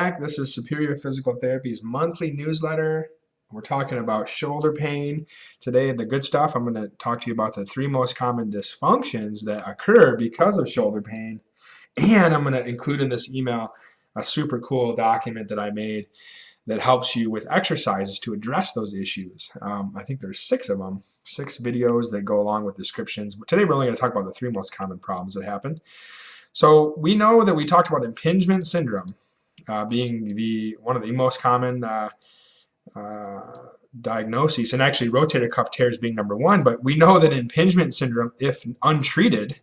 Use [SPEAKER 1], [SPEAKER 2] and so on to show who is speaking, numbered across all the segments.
[SPEAKER 1] back. This is Superior Physical Therapy's monthly newsletter. We're talking about shoulder pain. Today, the good stuff, I'm going to talk to you about the 3 most common dysfunctions that occur because of shoulder pain. And I'm going to include in this email a super cool document that I made that helps you with exercises to address those issues. I think there's 6 of them, 6 videos that go along with descriptions. But today, we're only going to talk about the 3 most common problems that happen. So we know that we talked about impingement syndrome being one of the most common diagnoses, and actually rotator cuff tears being number 1. But we know that impingement syndrome, if untreated,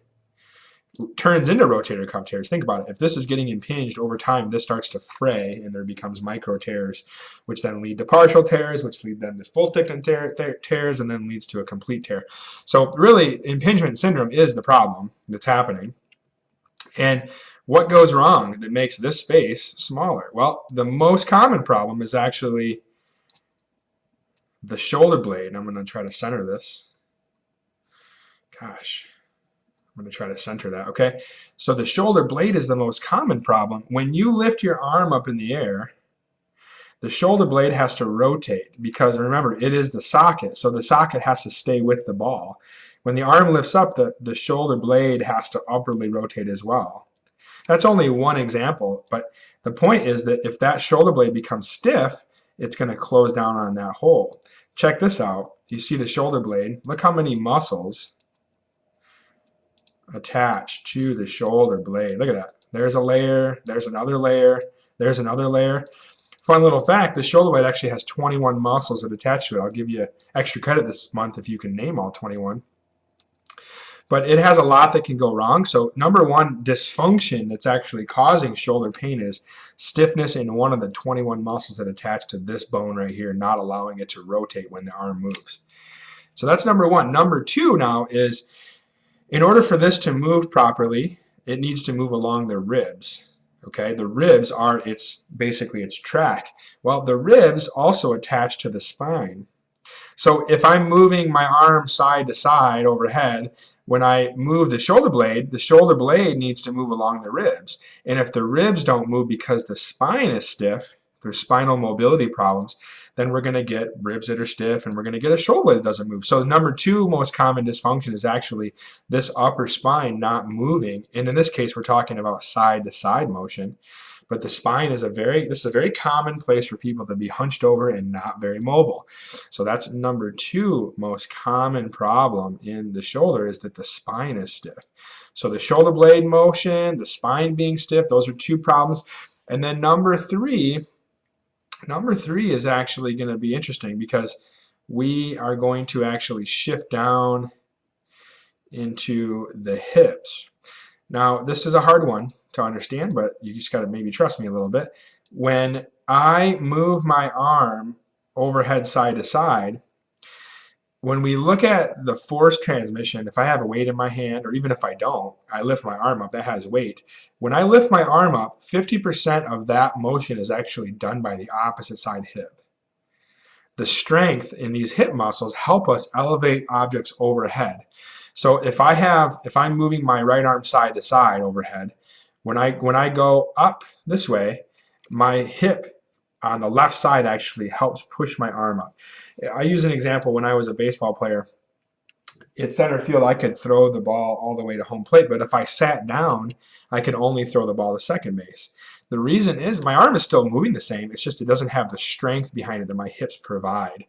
[SPEAKER 1] turns into rotator cuff tears. Think about it. If this is getting impinged over time, this starts to fray and there becomes micro tears, which then lead to partial tears, which lead then to full thickness tears, and then leads to a complete tear. So really, impingement syndrome is the problem that's happening. And what goes wrong that makes this space smaller? Well, the most common problem is actually the shoulder blade. I'm going to try to center this. Gosh, I'm going to try to center that, okay? So the shoulder blade is the most common problem. When you lift your arm up in the air, the shoulder blade has to rotate because, remember, it is the socket, so the socket has to stay with the ball. When the arm lifts up, the shoulder blade has to upwardly rotate as well. That's only one example, but the point is that if that shoulder blade becomes stiff, it's going to close down on that hole. Check this out. You see the shoulder blade. Look how many muscles attached to the shoulder blade. Look at that. There's a layer. There's another layer. There's another layer. Fun little fact, the shoulder blade actually has 21 muscles that attach to it. I'll give you extra credit this month if you can name all 21. But it has a lot that can go wrong. So number 1 dysfunction that's actually causing shoulder pain is stiffness in one of the 21 muscles that attach to this bone right here, not allowing it to rotate when the arm moves. So that's number 1. Number 2 now is, in order for this to move properly, it needs to move along the ribs. Okay, the ribs are basically its track. Well, the ribs also attach to the spine. So if I'm moving my arm side to side overhead, when I move the shoulder blade needs to move along the ribs. And if the ribs don't move because the spine is stiff, there's spinal mobility problems, then we're going to get ribs that are stiff and we're going to get a shoulder blade that doesn't move. So number 2 most common dysfunction is actually this upper spine not moving. And in this case, we're talking about side to side motion. But the spine is this is a very common place for people to be hunched over and not very mobile. So that's number 2 most common problem in the shoulder, is that the spine is stiff. So the shoulder blade motion, the spine being stiff, those are 2 problems. And then number 3 is actually going to be interesting because we are going to actually shift down into the hips. Now, this is a hard one to understand, but you just got to maybe trust me a little bit. When I move my arm overhead side to side, when we look at the force transmission, if I have a weight in my hand, or even if I don't, I lift my arm up, that has weight. When I lift my arm up, 50% of that motion is actually done by the opposite side hip. The strength in these hip muscles help us elevate objects overhead. So if I'm moving my right arm side to side overhead, when I go up this way, my hip on the left side actually helps push my arm up. I use an example. When I was a baseball player, at center field, I could throw the ball all the way to home plate, but if I sat down, I could only throw the ball to second base. The reason is my arm is still moving the same. It's just it doesn't have the strength behind it that my hips provide.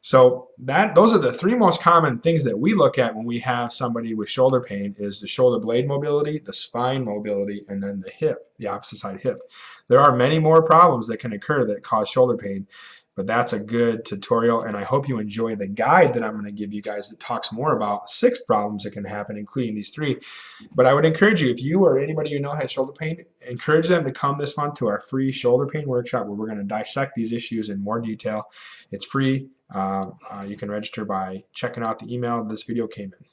[SPEAKER 1] So those are the 3 most common things that we look at when we have somebody with shoulder pain, is the shoulder blade mobility, the spine mobility, and then the hip, the opposite side hip. There are many more problems that can occur that cause shoulder pain, but that's a good tutorial, and I hope you enjoy the guide that I'm going to give you guys that talks more about 6 problems that can happen, including these 3. But I would encourage you, if you or anybody you know has shoulder pain, encourage them to come this month to our free shoulder pain workshop where we're going to dissect these issues in more detail. It's free. You can register by checking out the email this video came in.